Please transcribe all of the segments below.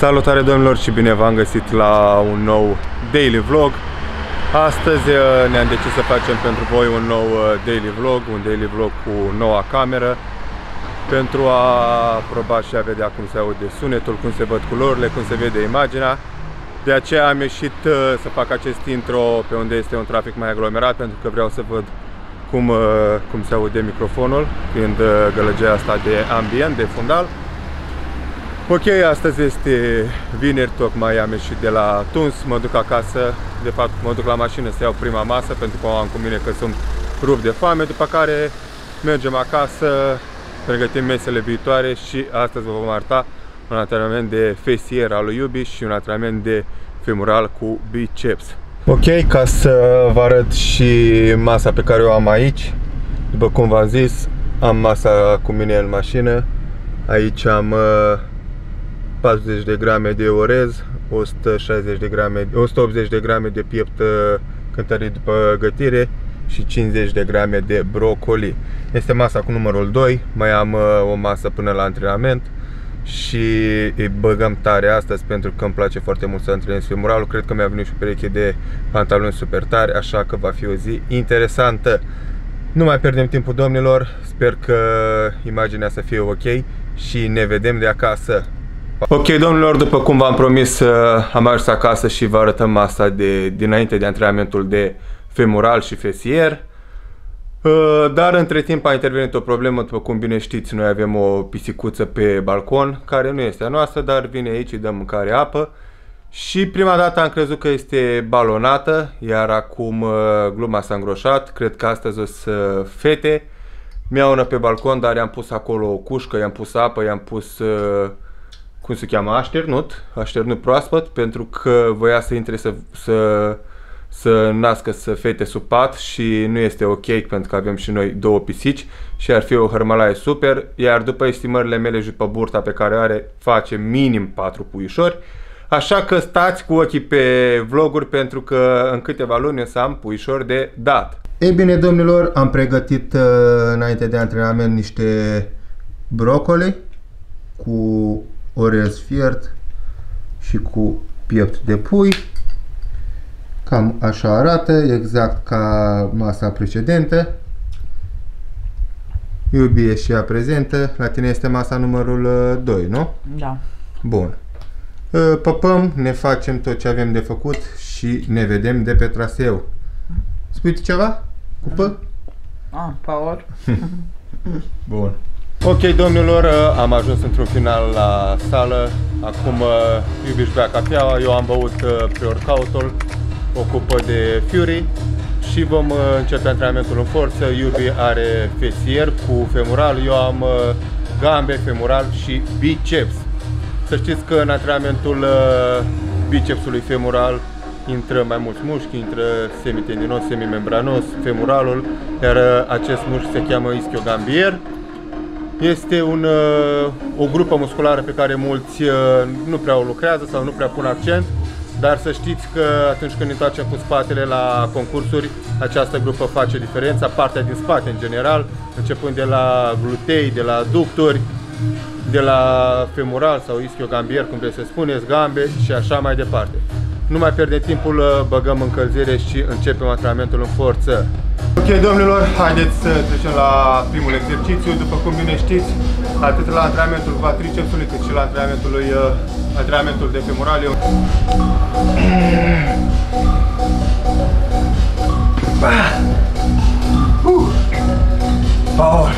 Salutare domnilor și bine v-am găsit la un nou daily vlog. Astăzi ne-am decis să facem pentru voi un nou daily vlog cu noua cameră pentru a proba și a vedea cum se aude sunetul, cum se văd culorile, cum se vede imaginea. De aceea am ieșit să fac acest intro pe unde este un trafic mai aglomerat, pentru că vreau să văd cum se aude microfonul, fiind gălăgia asta de ambient, de fundal. Ok, astăzi este vineri, tocmai am ieșit de la tuns, mă duc acasă, de fapt mă duc la mașină să iau prima masă pentru că o am cu mine că sunt rupt de foame, după care mergem acasă, pregătim mesele viitoare și astăzi vă vom arăta un antrenament de fessier al lui Iubi și un antrenament de femoral cu biceps. Ok, ca să vă arăt și masa pe care o am aici, după cum v-am zis, am masa cu mine în mașină. Aici am 40 de grame de orez, 180 de grame de piept cântărit după gătire și 50 de grame de brocoli. Este masa cu numărul 2, mai am o masă până la antrenament și îi băgăm tare astăzi pentru că îmi place foarte mult să antrenez femoralul. Cred că mi-a venit și o pereche de pantaloni super tari, așa că va fi o zi interesantă. Nu mai pierdem timpul, domnilor, sper că imaginea să fie ok și ne vedem de acasă. Ok, domnilor, după cum v-am promis, am ajuns acasă și vă arătăm masa dinainte de antrenamentul de femoral și fessier. Dar între timp a intervenit o problemă, după cum bine știți, noi avem o pisicuță pe balcon, care nu este a noastră, dar vine aici, îi dăm mâncare, apă. Și prima dată am crezut că este balonată, iar acum gluma s-a îngroșat, cred că astăzi o să fete. Mi-au una pe balcon, dar i-am pus acolo o cușcă, i-am pus apă, i-am pus... cum se cheamă? Așternut proaspăt, pentru că voia să intre să nască fete sub pat și nu este ok, pentru că avem și noi două pisici și ar fi o hărmălaie super, iar după estimările mele și după burta pe care are, face minim 4 puișori, așa că stați cu ochii pe vloguri, pentru că în câteva luni o să am puișori de dat. Ei bine, domnilor, am pregătit înainte de antrenament niște brocoli cu orez fiert și cu piept de pui. Cam așa arată, exact ca masa precedentă. Iubi e și ea prezentă. La tine este masa numărul 2, nu? Da. Bun. Păpăm, ne facem tot ce avem de făcut și ne vedem de pe traseu. Spui tu ceva? Cu P? Power. Bun. Ok, domnilor, am ajuns într-un final la sală. Acum Iubi își bea cafeaua, eu am băut pre-workout-ul, o cupă de Fury și vom începe antrenamentul în forță. Iubi are fessier cu femoral, eu am gambe, femoral și biceps. Să știți că în antrenamentul bicepsului femoral intră mai mulți mușchi, intră semitendinos, semimembranos, femoralul, iar acest mușchi se cheamă ischiogambier. Este o grupă musculară pe care mulți nu prea o lucrează sau nu prea pun accent, dar să știți că atunci când ne întoarcem cu spatele la concursuri, această grupă face diferența, partea din spate în general, începând de la glutei, de la adductori, de la femoral sau ischiogambier, cum vreți să spuneți, gambe și așa mai departe. Nu mai pierdem timpul, băgăm încălzire și începem antrenamentul în forță. Ok, domnilor, haideți să trecem la primul exercițiu. După cum bine știți, atât la antrenamentul quadricepsului cât și la antrenamentul de femoral. Power!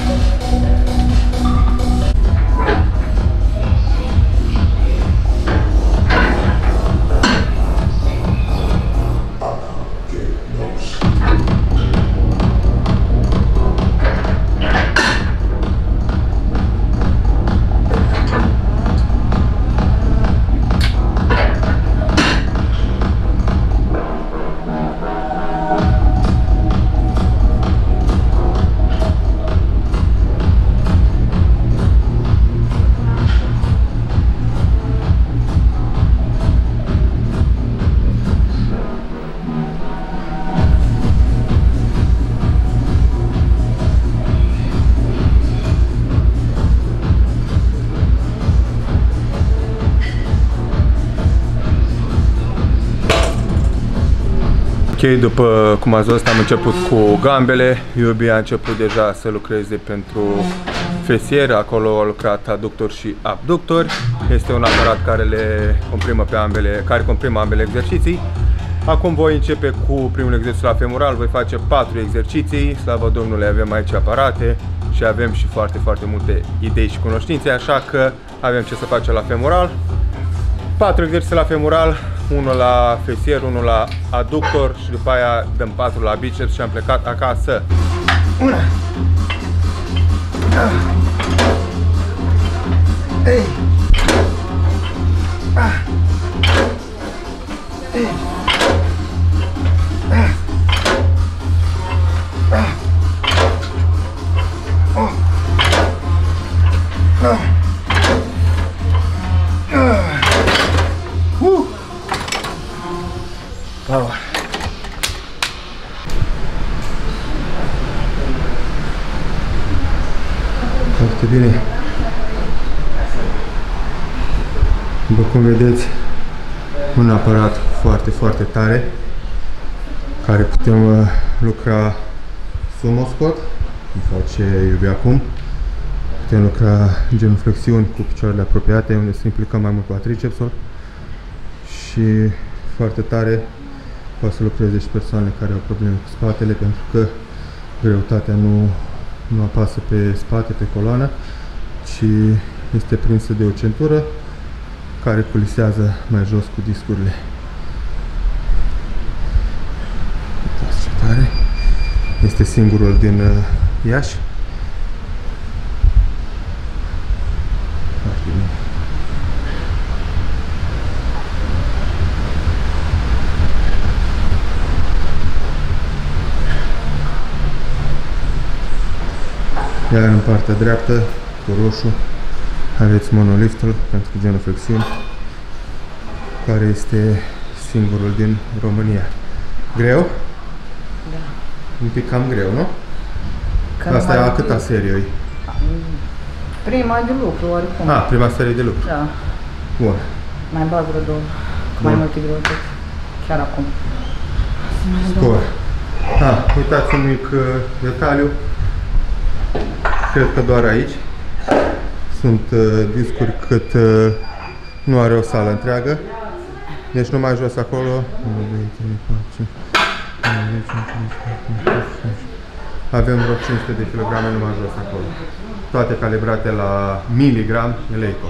Ok, după cum ați văzut, am început cu gambele. Iubi a început deja să lucreze pentru fesier. Acolo a lucrat aductor și abductor. Este un aparat care comprimă ambele exerciții. Acum voi începe cu primul exercițiu la femoral. Voi face 4 exerciții. Slavă Domnului, avem aici aparate și avem și foarte multe idei și cunoștințe, așa că avem ce să facem la femoral. 4 exerciții la femoral, 1 la fesier, 1 la aductor și după aia dăm 4 la biceps și am plecat acasă. 1. Ei. Ei. Power. Foarte bine. După cum vedeți, un aparat foarte tare, care putem lucra sumo squat, cum face Iubi acum. Putem lucra genuflexiuni cu picioarele apropiate, unde să implicăm mai mult quadricepsul și foarte tare poate să lucreze și persoanele care au probleme cu spatele, pentru că greutatea nu apasă pe spate, pe coloană, ci este prinsă de o centură care culisează mai jos cu discurile. Uitați ce tare! Este singurul din Iași. Foarte bine. Iar în partea dreaptă, cu roșu, aveți monoliftul pentru genuflexiuni, care este singurul din România. Greu? Da. Un pic cam greu, nu? Asta e a câta serie? Prima de lucru, oricum. Prima serie de lucru. Da. Bun. Mai bag vreo 2, cu mai multe greutăți. Chiar acum. Scor. Uitați un mic detaliu. Cred că doar aici sunt discuri cât nu are o sală întreagă. Deci numai jos acolo. Avem vreo 500 de kilograme numai jos acolo. Toate calibrate la miligram Eleiko.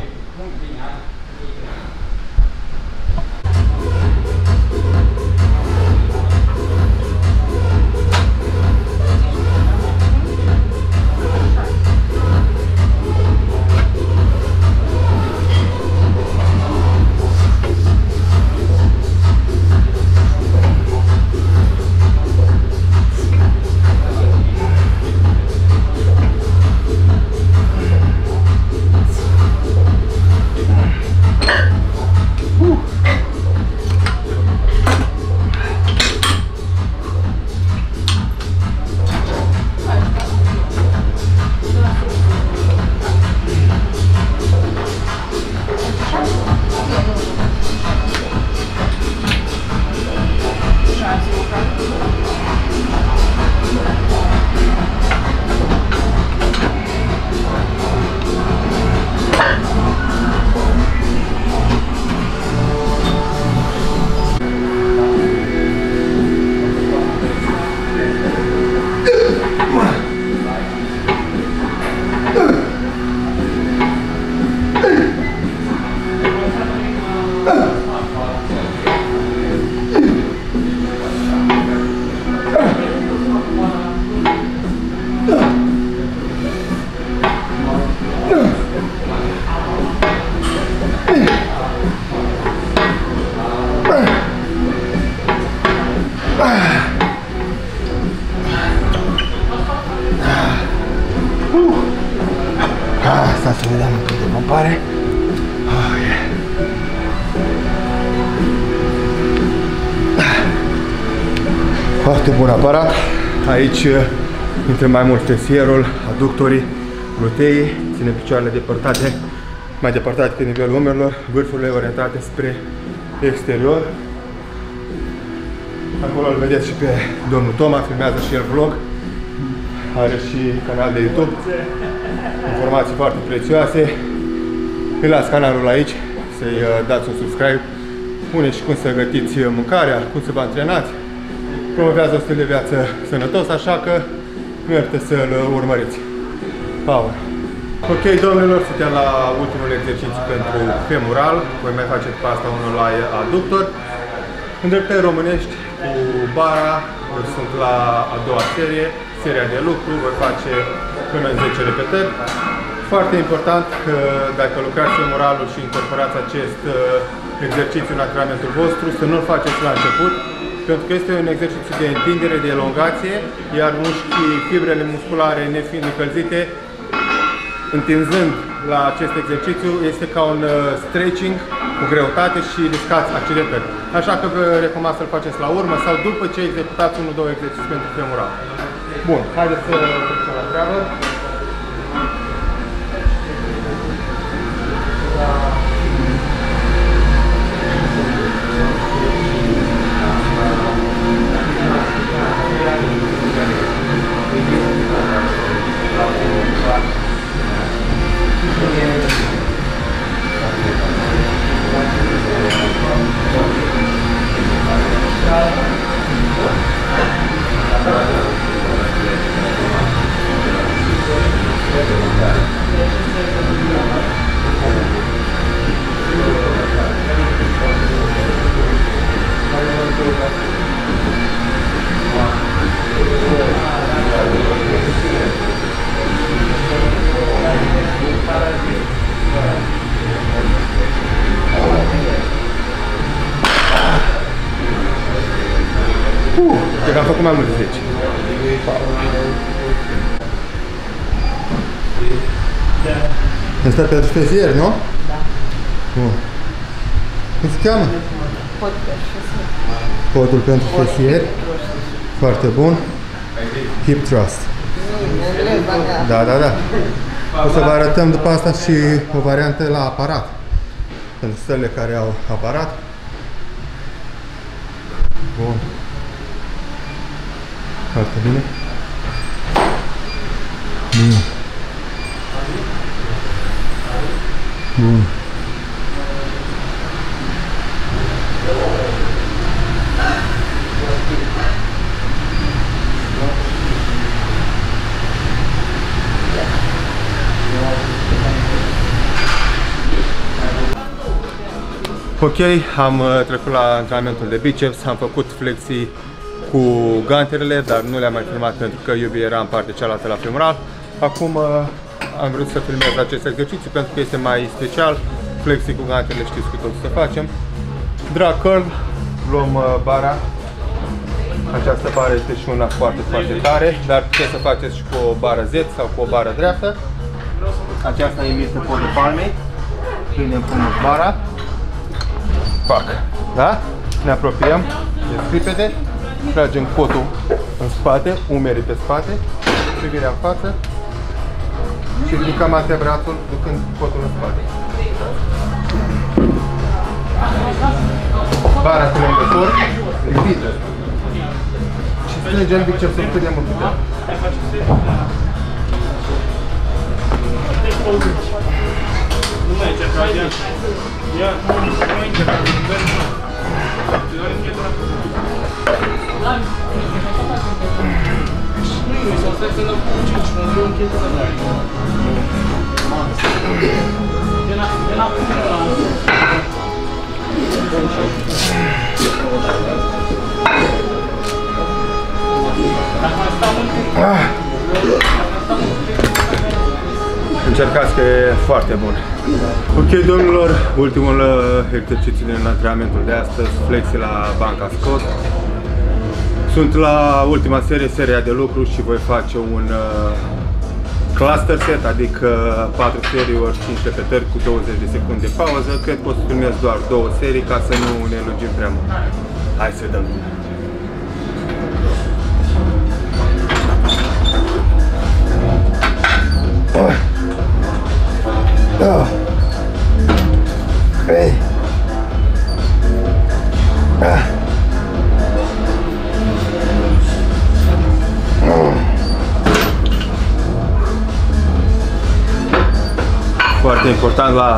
Asta să vedem cât de compare. Foarte bun aparat. Aici intră mai mult fesierul, aductorii, gluteii, ține picioarele depărtate, mai depărtate pe nivelul umerilor, vârfurile orientate spre exterior. Acolo îl vedeți și pe domnul Toma, filmează și el vlog. Are și canal de YouTube. Informații foarte prețioase. Îi las canalul aici, să-i dați un subscribe. Spune și cum să gătiți mâncarea, cum să vă antrenați. Promovează un stil de viață sănătos, așa că merită să-l urmăriți. Power! Ok, domnilor, suntem la ultimul exercițiu pentru femural. Voi mai face după asta unul la aductor. Îndreptări românești cu bara. Sunt la a doua serie, seria de lucru. Voi face până în 10 repetări. Foarte important că dacă lucrați femuralul și incorporați acest exercițiu în antrenamentul vostru, să nu-l faceți la început, pentru că este un exercițiu de întindere, de elongație, iar mușchii, fibrele musculare nefiind încălzite, întinzând la acest exercițiu, este ca un stretching cu greutate și riscați accidentări. Așa că vă recomand să-l faceți la urmă sau după ce executați 1-2 exerciții pentru femural. Bun, haideți să trecem la treabă. Cred că am făcut mai mult de 10. Asta pentru fesieri, nu? Da. Bun. Cum se cheamă? Pod pentru fesieri. Podul pentru fesieri. Foarte bun. Hip thrust. Da, da, da. O să vă arătăm după asta și o variantă la aparat. Pentru stările care au aparat. Bun. Foarte bine. Bun. Bun. Ok, am trecut la antrenamentul de biceps, am făcut flexii cu ganterele, dar nu le-am mai filmat pentru că iubi era în partea cealaltă la femural. Acum am vrut să filmez acest exercițiu pentru că este mai special. Flexii cu ganterele știți cu toți să facem. Drag curl, luăm bara. Această bară este și una foarte, foarte tare, dar puteți să faceți și cu o bară Z sau cu o bară dreaptă. Aceasta imită podul palmei. Prindem frumos bara. Pac. Da? Ne apropiem de scripete. Tragem cotul în spate, umerii pe spate, privirea în față și ridicăm antebrațul ducând cotul în spate. Bara pe lângă corp, ridică. Și strângem bicepsul cât de mult putem. Încercați că e foarte bun. Ok, domnilor, ultimul exercițiu din antrenamentul de astăzi, flexii la banca scot. Sunt la ultima serie, seria de lucru și voi face un cluster set, adică 4 serii ori 5 repetări cu 20 de secunde de pauză. Cred că o să filmez doar 2 serii ca să nu ne lungim prea mult. Hai să dăm! Foarte important la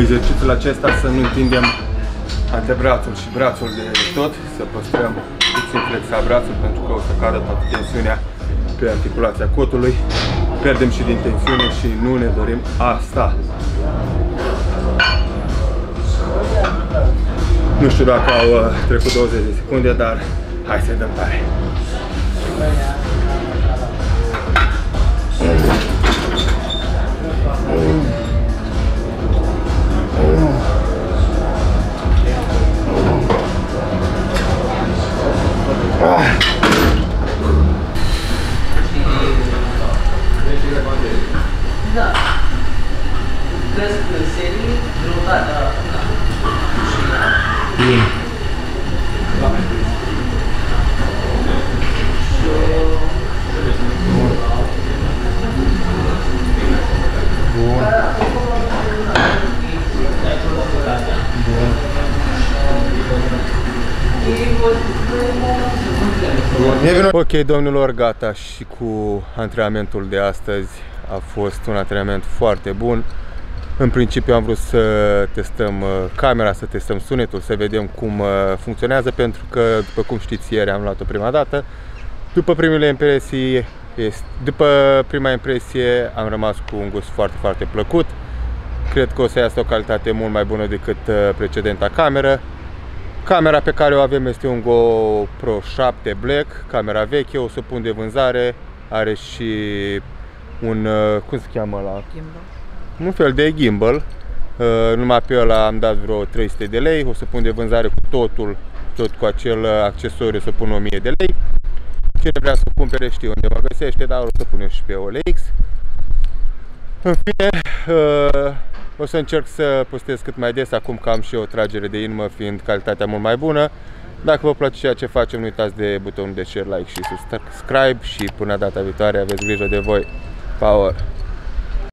exercițiul acesta să nu întindem antebrațul și brațul de tot, să păstrăm puțin flexat brațul pentru că o să cadă toată tensiunea pe articulația cotului. Pierdem și din tensiune și nu ne dorim asta. Nu știu dacă au trecut 20 de secunde, dar hai să-i dăm tare. Ok, domnilor, gata și cu antrenamentul de astăzi. A fost un antrenament foarte bun. În principiu am vrut să testăm camera, să testăm sunetul, să vedem cum funcționează, pentru că, după cum știți, ieri am luat-o prima dată. După prima impresie am rămas cu un gust foarte, foarte plăcut. Cred că o să iasă o calitate mult mai bună decât precedenta cameră. Camera pe care o avem este un GoPro 7 Black, camera veche, o să o pun de vânzare, are și un, cum se cheamă ăla? Gimbal. Un fel de gimbal, numai pe ăla am dat vreo 300 de lei, o să pun de vânzare cu totul, tot cu acel accesoriu, să pun 1000 de lei. Cine vrea să cumpere știe unde mă găsește, dar o să pun eu și pe OLX. În fine, o să încerc să postez cât mai des, acum că am și o tragere de inimă, fiind calitatea mult mai bună. Dacă vă place ceea ce facem, nu uitați de butonul de share, like și subscribe și până data viitoare aveți grijă de voi. Power!